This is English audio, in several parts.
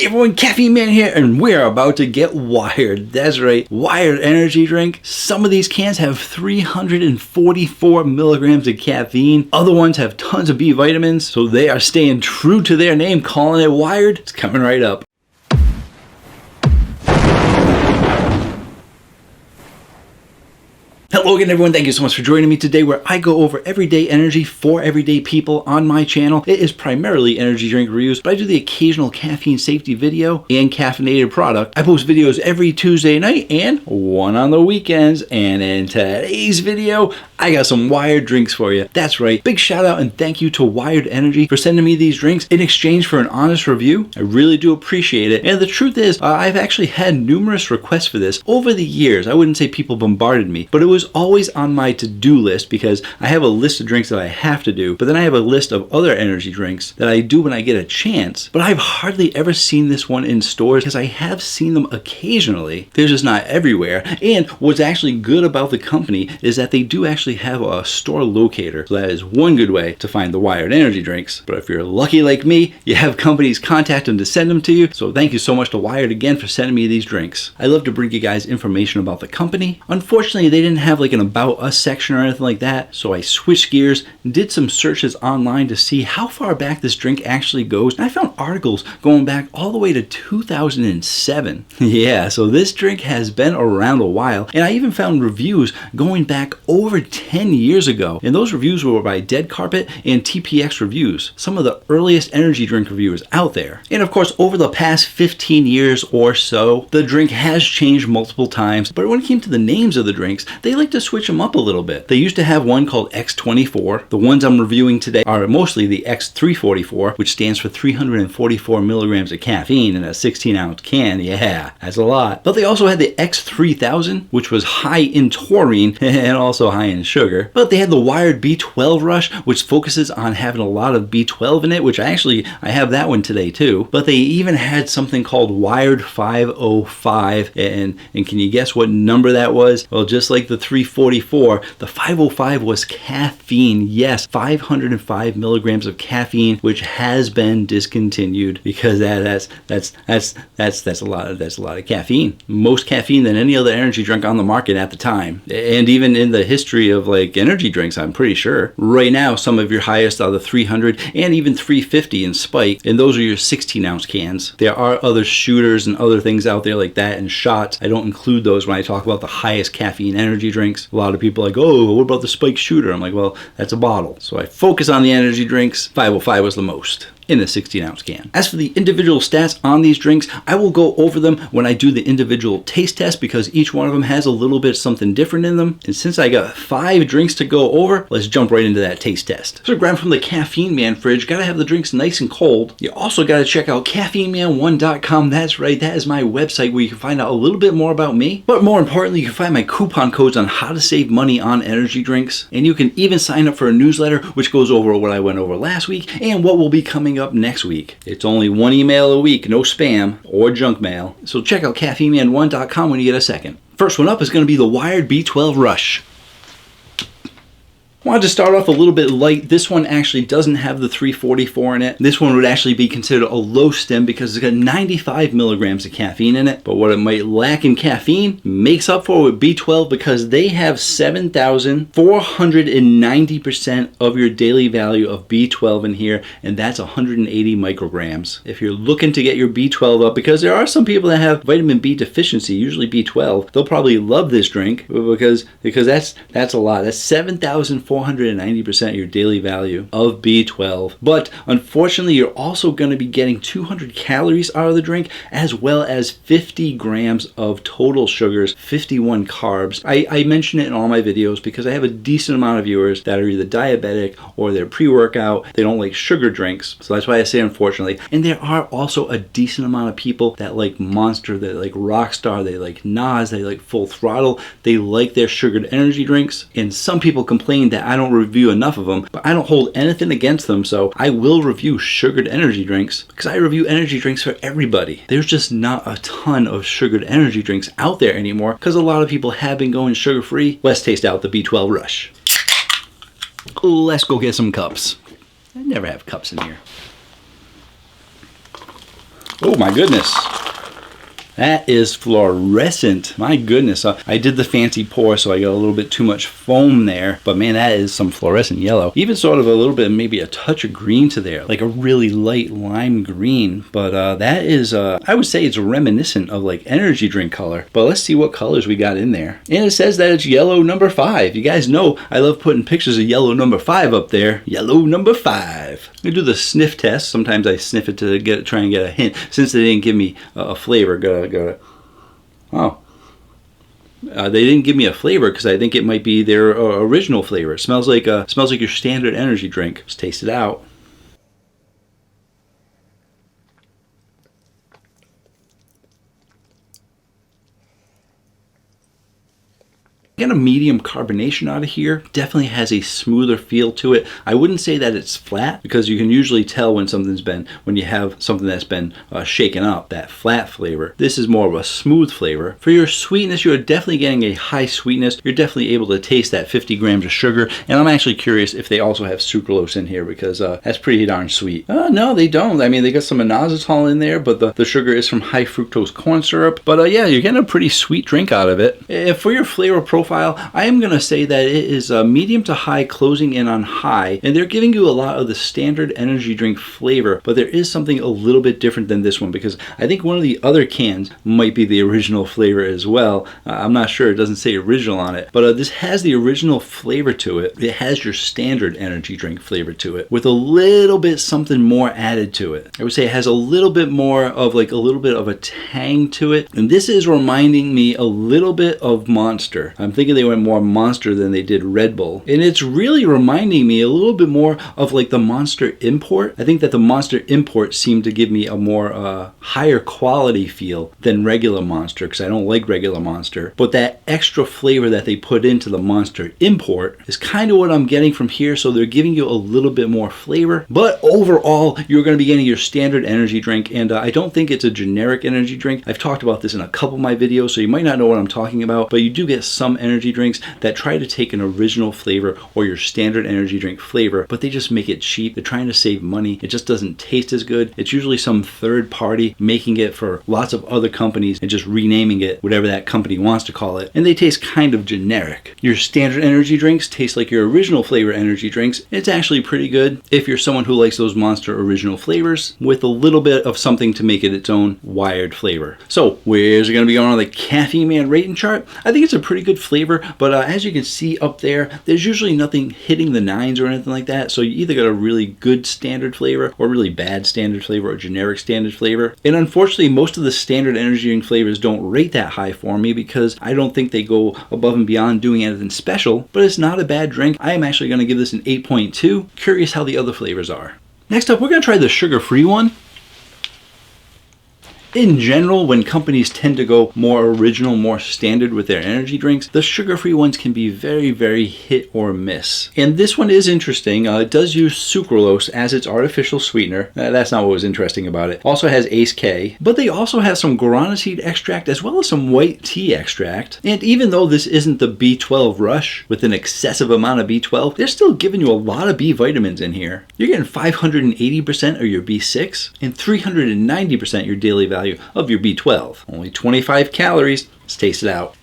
everyone, Caffeine Man here, and we're about to get wired. That's right, wired energy drink. Some of these cans have 344 milligrams of caffeine. Other ones have tons of B vitamins, so they are staying true to their name, calling it wired. It's coming right up. Hello again, everyone. Thank you so much for joining me today, where I go over everyday energy for everyday people on my channel. It is primarily energy drink reviews, but I do the occasional caffeine safety video and caffeinated product. I post videos every Tuesday night and one on the weekends. And in today's video, I got some Wired drinks for you. That's right. Big shout out and thank you to Wired Energy for sending me these drinks in exchange for an honest review. I really do appreciate it. And the truth is, I've actually had numerous requests for this over the years. I wouldn't say people bombarded me, but it was always on my to-do list because I have a list of drinks that I have to do, but then I have a list of other energy drinks that I do when I get a chance. But I've hardly ever seen this one in stores because I have seen them occasionally. They're just not everywhere. And what's actually good about the company is that they do actually have a store locator. So that is one good way to find the Wired energy drinks. But if you're lucky like me, you have companies contact them to send them to you. So thank you so much to Wired again for sending me these drinks. I love to bring you guys information about the company. Unfortunately, they didn't have like an About Us section or anything like that, so I switched gears and did some searches online to see how far back this drink actually goes, and I found articles going back all the way to 2007. Yeah, so this drink has been around a while, and I even found reviews going back over 10 years ago, and those reviews were by Dead Carpet and TPX Reviews, some of the earliest energy drink reviewers out there. And of course, over the past 15 years or so, the drink has changed multiple times, but when it came to the names of the drinks, they like to switch them up a little bit. They used to have one called X24. The ones I'm reviewing today are mostly the X344, which stands for 344 milligrams of caffeine in a 16-ounce can. Yeah, that's a lot. But they also had the X3000, which was high in taurine and also high in sugar. But they had the Wired B12 Rush, which focuses on having a lot of B12 in it, which I have that one today too. But they even had something called Wired 505, and can you guess what number that was? Well, just like the 344, the 505 was caffeine. Yes, 505 milligrams of caffeine, which has been discontinued because that's a lot of caffeine. Most caffeine than any other energy drink on the market at the time, and even in the history of like energy drinks, I'm pretty sure. Right now, some of your highest are the 300 and even 350 in spike, and those are your 16-ounce cans. There are other shooters and other things out there like that, and shots. I don't include those when I talk about the highest caffeine energy drinks. A lot of people are like, oh, what about the spike shooter? I'm like, well, that's a bottle. So I focus on the energy drinks. 505 was the most in a 16-ounce can. As for the individual stats on these drinks, I will go over them when I do the individual taste test because each one of them has a little bit something different in them. And since I got 5 drinks to go over, let's jump right into that taste test. So grab from the Caffeine Man fridge. Gotta have the drinks nice and cold. You also gotta check out caffeineman1.com. That's right, that is my website where you can find out a little bit more about me. But more importantly, you can find my coupon codes on how to save money on energy drinks. And you can even sign up for a newsletter which goes over what I went over last week and what will be coming up next week. It's only 1 email a week, no spam or junk mail. So check out caffeineman1.com when you get a second. First one up is going to be the Wired B12 Rush. Wanted to start off a little bit light. This one actually doesn't have the 344 in it. This one would actually be considered a low stim because it's got 95 milligrams of caffeine in it. But what it might lack in caffeine makes up for with B12 because they have 7,490% of your daily value of B12 in here, and that's 180 micrograms. If you're looking to get your B12 up, because there are some people that have vitamin B deficiency, usually B12, they'll probably love this drink because that's a lot. That's 7,490% of your daily value of B12. But unfortunately, you're also going to be getting 200 calories out of the drink, as well as 50 grams of total sugars, 51 carbs. I mention it in all my videos because I have a decent amount of viewers that are either diabetic or they're pre-workout. They don't like sugar drinks. So that's why I say unfortunately. And there are also a decent amount of people that like Monster, they like Rockstar, they like Nas, they like Full Throttle. They like their sugared energy drinks. And some people complain that I don't review enough of them, but I don't hold anything against them, so I will review sugared energy drinks because I review energy drinks for everybody. There's just not a ton of sugared energy drinks out there anymore because a lot of people have been going sugar-free. Let's taste out the B12 Rush. Let's go get some cups. I never have cups in here. Oh my goodness. That is fluorescent. My goodness. I did the fancy pour, so I got a little bit too much foam there. But man, that is some fluorescent yellow. Even sort of a little bit, maybe a touch of green to there. Like a really light lime green. But that is, I would say it's reminiscent of like energy drink color. But let's see what colors we got in there. And it says that it's yellow number 5. You guys know I love putting pictures of yellow number 5 up there. Yellow number 5. I do the sniff test. Sometimes I sniff it to try and get a hint. Since they didn't give me a flavor, they didn't give me a flavor because I think it might be their original flavor. It smells like your standard energy drink. Let's taste it out. Get a medium carbonation out of here. Definitely has a smoother feel to it. I wouldn't say that it's flat because you can usually tell when you have something that's been shaken up, that flat flavor. This is more of a smooth flavor. For your sweetness, you're definitely getting a high sweetness. You're definitely able to taste that 50 grams of sugar. And I'm actually curious if they also have sucralose in here because that's pretty darn sweet. No, they don't. I mean, they got some inositol in there, but the sugar is from high fructose corn syrup. But yeah, you're getting a pretty sweet drink out of it. For your flavor profile, I am going to say that it is medium to high, closing in on high, and they're giving you a lot of the standard energy drink flavor, but there is something a little bit different than this one because I think one of the other cans might be the original flavor as well. I'm not sure, it doesn't say original on it, but this has the original flavor to it. It has your standard energy drink flavor to it with a little bit something more added to it. I would say it has a little bit more of like a little bit of a tang to it, and this is reminding me a little bit of Monster. I'm thinking they went more Monster than they did Red Bull. And it's really reminding me a little bit more of like the Monster Import. I think that the Monster Import seemed to give me a more higher quality feel than regular Monster because I don't like regular Monster. But that extra flavor that they put into the Monster Import is kind of what I'm getting from here. So they're giving you a little bit more flavor. But overall, you're going to be getting your standard energy drink. And I don't think it's a generic energy drink. I've talked about this in a couple of my videos, so you might not know what I'm talking about. But you do get some energy drinks that try to take an original flavor or your standard energy drink flavor, but they just make it cheap. They're trying to save money. It just doesn't taste as good. It's usually some third party making it for lots of other companies and just renaming it whatever that company wants to call it. And they taste kind of generic. Your standard energy drinks taste like your original flavor energy drinks. It's actually pretty good if you're someone who likes those Monster original flavors with a little bit of something to make it its own wired flavor. So where's it going to be going on the Caffeine Man rating chart? I think it's a pretty good flavor, but as you can see up there, there's usually nothing hitting the 9s or anything like that. So you either got a really good standard flavor or really bad standard flavor or generic standard flavor. And unfortunately, most of the standard energy drink flavors don't rate that high for me because I don't think they go above and beyond doing anything special, but it's not a bad drink. I am actually going to give this an 8.2. Curious how the other flavors are. Next up, we're going to try the sugar-free one. In general, when companies tend to go more original, more standard with their energy drinks, the sugar-free ones can be very, very hit or miss. And this one is interesting. It does use sucralose as its artificial sweetener. That's not what was interesting about it. Also has Ace K, but they also have some guarana seed extract as well as some white tea extract. And even though this isn't the B12 Rush with an excessive amount of B12, they're still giving you a lot of B vitamins in here. You're getting 580% of your B6 and 390% your daily value of your B12. Only 25 calories. Let's taste it out.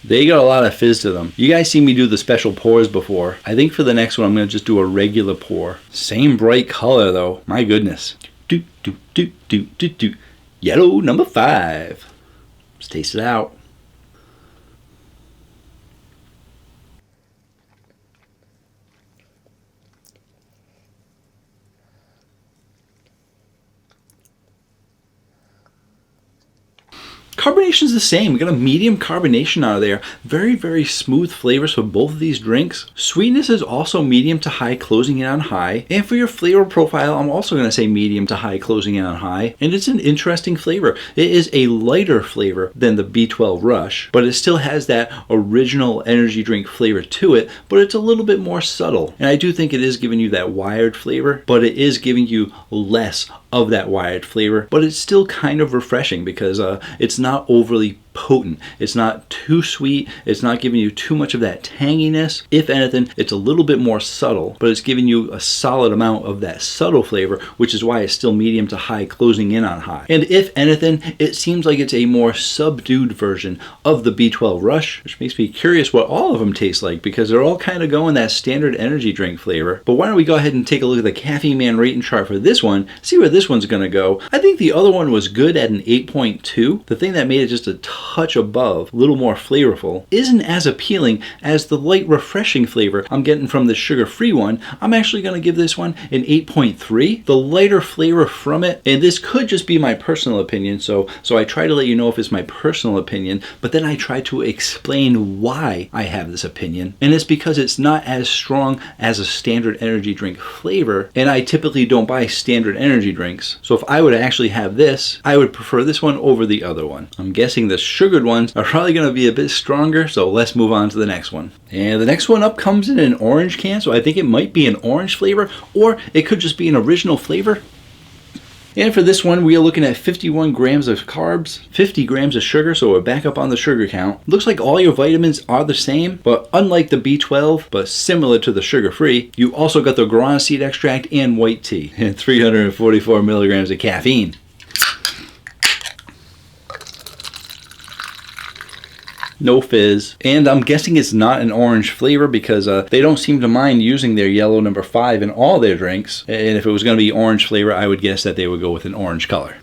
They got a lot of fizz to them. You guys see me do the special pours before. I think for the next one, I'm going to just do a regular pour. Same bright color though. My goodness. Yellow number 5. Let's taste it out. Carbonation is the same. We got a medium carbonation out of there. Very, very smooth flavors for both of these drinks. Sweetness is also medium to high, closing in on high. And for your flavor profile, I'm also going to say medium to high, closing in on high. And it's an interesting flavor. It is a lighter flavor than the B12 Rush, but it still has that original energy drink flavor to it, but it's a little bit more subtle. And I do think it is giving you that wired flavor, but it is giving you less of that wired flavor, but it's still kind of refreshing because it's not overly potent. It's not too sweet. It's not giving you too much of that tanginess. If anything, it's a little bit more subtle, but it's giving you a solid amount of that subtle flavor, which is why it's still medium to high, closing in on high. And if anything, it seems like it's a more subdued version of the B12 Rush, which makes me curious what all of them taste like, because they're all kind of going that standard energy drink flavor. But why don't we go ahead and take a look at the Caffeine Man rating chart for this one, see where this one's going to go. I think the other one was good at an 8.2. The thing that made it just a touch above, a little more flavorful, isn't as appealing as the light refreshing flavor I'm getting from the sugar-free one. I'm actually going to give this one an 8.3. The lighter flavor from it, and this could just be my personal opinion, so I try to let you know if it's my personal opinion, but then I try to explain why I have this opinion. And it's because it's not as strong as a standard energy drink flavor, and I typically don't buy standard energy drinks. So if I would actually have this, I would prefer this one over the other one. I'm guessing the sugared ones are probably going to be a bit stronger, so let's move on to the next one. And the next one up comes in an orange can, so I think it might be an orange flavor, or it could just be an original flavor. And for this one, we are looking at 51 grams of carbs, 50 grams of sugar, so we're back up on the sugar count. Looks like all your vitamins are the same, but unlike the B12, but similar to the sugar-free, you also got the guarana seed extract and white tea, and 344 milligrams of caffeine. No fizz, and I'm guessing it's not an orange flavor because they don't seem to mind using their yellow number 5 in all their drinks, and if it was going to be orange flavor, I would guess that they would go with an orange color.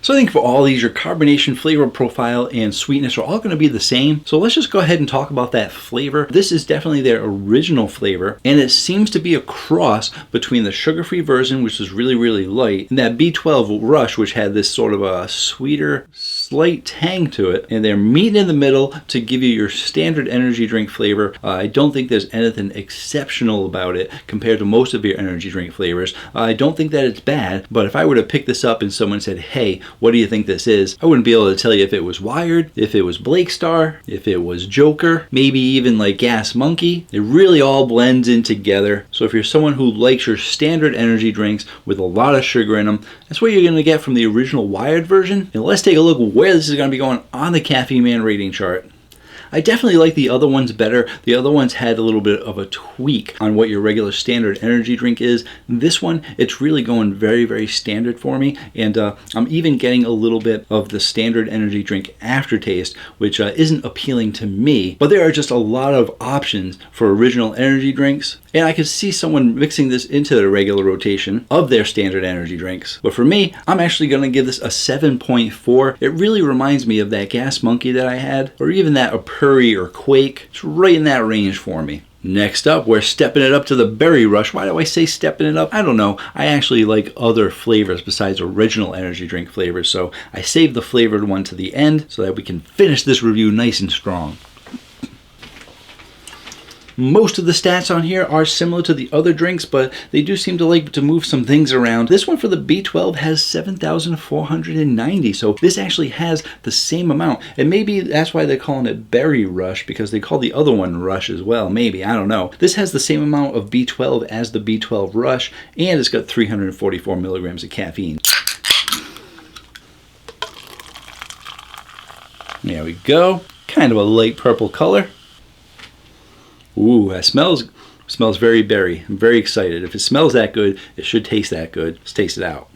So I think for all these, your carbonation, flavor profile, and sweetness are all going to be the same. So let's just go ahead and talk about that flavor. This is definitely their original flavor, and it seems to be a cross between the sugar-free version, which is really, really light, and that B12 Rush, which had this sort of a sweeter, slight tang to it. And they're meeting in the middle to give you your standard energy drink flavor. I don't think there's anything exceptional about it compared to most of your energy drink flavors. I don't think that it's bad, but if I were to pick this up and someone said, hey, what do you think this is? I wouldn't be able to tell you if it was Wired, if it was Blake Star, if it was Joker, maybe even like Gas Monkey. It really all blends in together. So if you're someone who likes your standard energy drinks with a lot of sugar in them, that's what you're going to get from the original Wired version. And let's take a look where this is going to be going on the Caffeine Man rating chart. I definitely like the other ones better. The other ones had a little bit of a tweak on what your regular standard energy drink is. This one, it's really going very, very standard for me. And I'm even getting a little bit of the standard energy drink aftertaste, which isn't appealing to me. But there are just a lot of options for original energy drinks. And I could see someone mixing this into the regular rotation of their standard energy drinks. But for me, I'm actually going to give this a 7.4. It really reminds me of that Gas Monkey that I had, or even that Purry or Quake. It's right in that range for me. Next up, we're stepping it up to the Berry Rush. Why do I say stepping it up? I don't know. I actually like other flavors besides original energy drink flavors, so I saved the flavored one to the end so that we can finish this review nice and strong. Most of the stats on here are similar to the other drinks, but they do seem to like to move some things around. This one for the B12 has 7,490, so this actually has the same amount. And maybe that's why they're calling it Berry Rush, because they call the other one Rush as well. Maybe, I don't know. This has the same amount of B12 as the B12 Rush, and it's got 344 milligrams of caffeine. There we go. Kind of a light purple color. Ooh, that smells very berry. I'm very excited. If it smells that good, it should taste that good. Let's taste it out.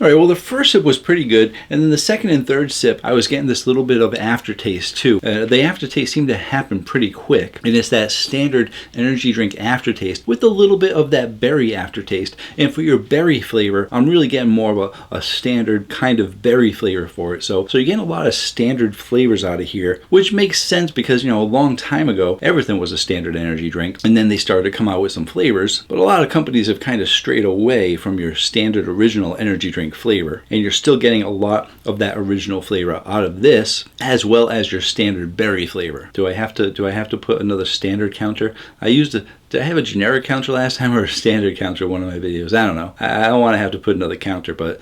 All right, well, the first sip was pretty good, and then the second and third sip, I was getting this little bit of aftertaste too. The aftertaste seemed to happen pretty quick, and it's that standard energy drink aftertaste with a little bit of that berry aftertaste. And for your berry flavor, I'm really getting more of a standard kind of berry flavor for it. So you're getting a lot of standard flavors out of here, which makes sense because, you know, a long time ago, everything was a standard energy drink, and then they started to come out with some flavors. But a lot of companies have kind of strayed away from your standard original energy drink drink flavor, and you're still getting a lot of that original flavor out of this, as well as your standard berry flavor. Do I have to put another standard counter? Did I have a generic counter last time or a standard counter in one of my videos? I don't know. I don't want to have to put another counter, but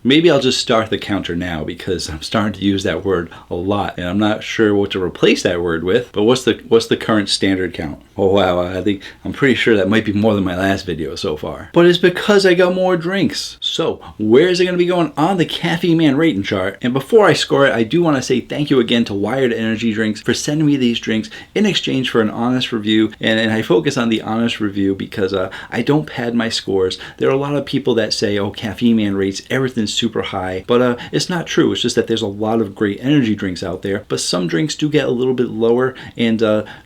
maybe I'll just start the counter now, because I'm starting to use that word a lot, and I'm not sure what to replace that word with. But what's the current standard count? Oh wow, I'm pretty sure that might be more than my last video so far. But it's because I got more drinks. So where is it going to be going on the Caffeine Man rating chart? And before I score it, I do want to say thank you again to Wired Energy Drinks for sending me these drinks in exchange for an honest review. And I focus on the honest review because I don't pad my scores. There are a lot of people that say, oh, Caffeine Man rates everything super high, but it's not true. It's just that there's a lot of great energy drinks out there, but some drinks do get a little bit lower, and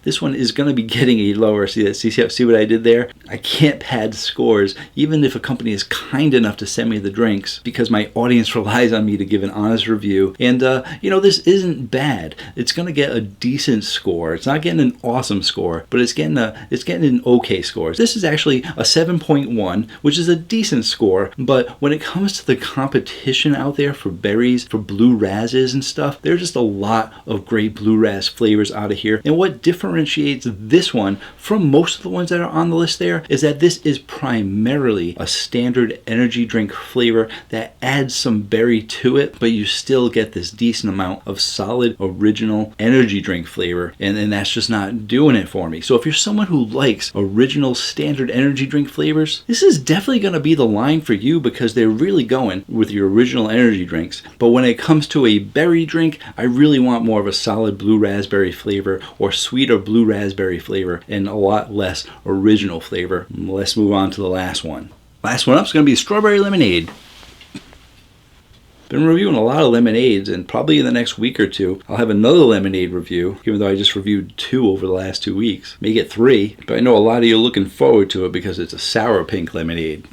this one is going to be getting a lower. See what I did there? I can't pad scores, even if a company is kind enough to send me the drinks, because my audience relies on me to give an honest review. And this isn't bad. It's going to get a decent score. It's not getting an awesome score, but it's getting an okay score. This is actually a 7.1, which is a decent score, but when it comes to the competition out there for berries, for blue razzes and stuff, there's just a lot of great blue razz flavors out of here. And what differentiates this one from most of the ones that are on the list there is that this is primarily a standard energy drink flavor that adds some berry to it, but you still get this decent amount of solid original energy drink flavor, and that's just not doing it for me. So if you're someone who likes original standard energy drink flavors, this is definitely going to be the line for you, because they're really going with your original energy drinks. But when it comes to a berry drink, I really want more of a solid blue raspberry flavor or sweeter blue raspberry flavor and a lot less original flavor. Let's move on to the last one. Last one up is going to be strawberry lemonade. Been reviewing a lot of lemonades, and probably in the next week or two I'll have another lemonade review, even though I just reviewed 2 over the last 2 weeks. May get 3, but I know a lot of you are looking forward to it because it's a sour pink lemonade.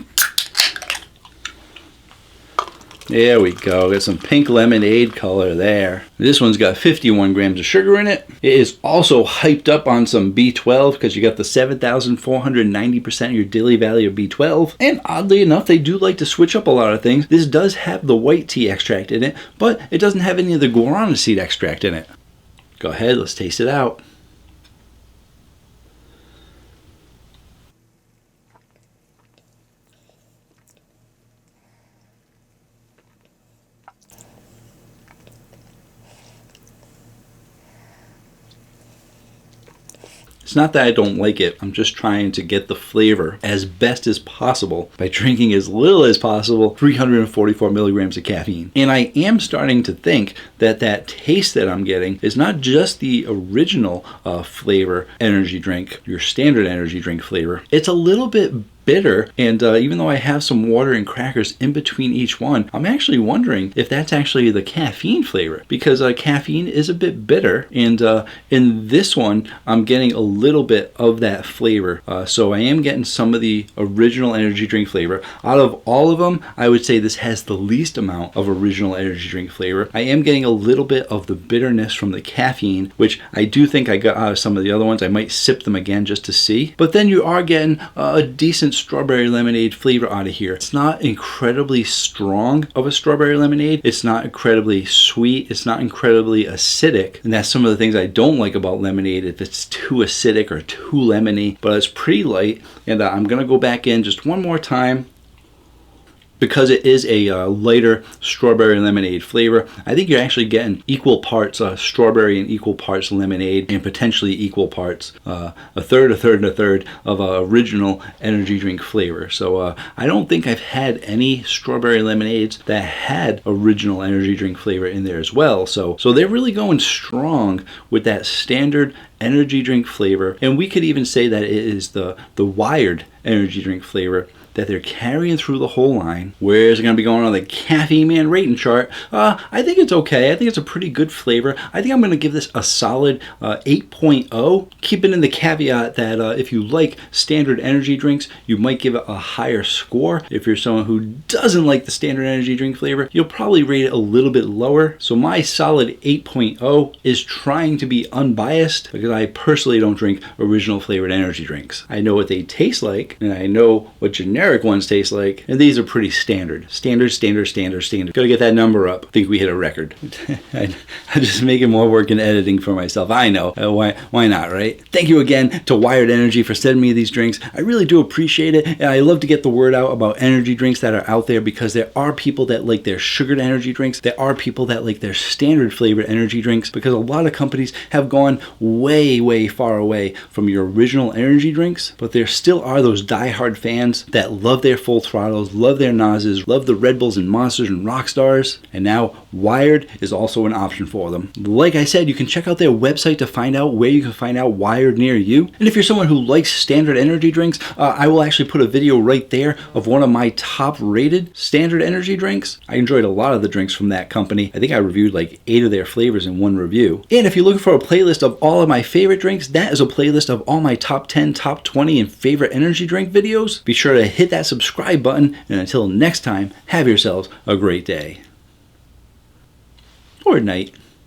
There we go, got some pink lemonade color there. This one's got 51 grams of sugar in it. It is also hyped up on some B12 because you got the 7,490% of your daily value of B12. And oddly enough, they do like to switch up a lot of things. This does have the white tea extract in it, but it doesn't have any of the guarana seed extract in it. Go ahead, let's taste it out. It's not that I don't like it, I'm just trying to get the flavor as best as possible by drinking as little as possible, 344 milligrams of caffeine. And I am starting to think that that taste that I'm getting is not just the original flavor energy drink, your standard energy drink flavor. It's a little bit bitter, and even though I have some water and crackers in between each one, I'm actually wondering if that's actually the caffeine flavor, because caffeine is a bit bitter, and in this one I'm getting a little bit of that flavor. So I am getting some of the original energy drink flavor. Out of all of them, I would say this has the least amount of original energy drink flavor. I am getting a little bit of the bitterness from the caffeine, which I do think I got out of some of the other ones. I might sip them again just to see. But then you are getting a decent strawberry lemonade flavor out of here. It's not incredibly strong of a strawberry lemonade. It's not incredibly sweet. It's not incredibly acidic. And that's some of the things I don't like about lemonade, if it's too acidic or too lemony. But it's pretty light. And I'm going to go back in just one more time. Because it is a lighter strawberry lemonade flavor, I think you're actually getting equal parts strawberry and equal parts lemonade, and potentially equal parts a third of original energy drink flavor. So I don't think I've had any strawberry lemonades that had original energy drink flavor in there as well. So they're really going strong with that standard energy drink flavor, and we could even say that it is the Wired energy drink flavor that they're carrying through the whole line. Where's it going to be going on the Caffeine Man rating chart? I think it's okay. I think it's a pretty good flavor. I think I'm going to give this a solid 8.0. Keeping in the caveat that if you like standard energy drinks, you might give it a higher score. If you're someone who doesn't like the standard energy drink flavor, you'll probably rate it a little bit lower. So my solid 8.0 is trying to be unbiased, because I personally don't drink original flavored energy drinks. I know what they taste like, and I know what generic generic ones taste like. And these are pretty standard. Standard. Gotta get that number up. I think we hit a record. I'm just making more work in editing for myself. I know. Why not, right? Thank you again to Wired Energy for sending me these drinks. I really do appreciate it. And I love to get the word out about energy drinks that are out there, because there are people that like their sugared energy drinks. There are people that like their standard flavored energy drinks, because a lot of companies have gone way far away from your original energy drinks. But there still are those diehard fans that love their Full Throttles, love their Nazes, love the Red Bulls and Monsters and Rockstars. And now Wired is also an option for them. Like I said, you can check out their website to find out where you can find out Wired near you. And if you're someone who likes standard energy drinks, I will actually put a video right there of one of my top rated standard energy drinks. I enjoyed a lot of the drinks from that company. I think I reviewed like 8 of their flavors in one review. And if you're looking for a playlist of all of my favorite drinks, that is a playlist of all my top 10, top 20, and favorite energy drink videos. Be sure to hit that subscribe button, and until next time, have yourselves a great day. Or night.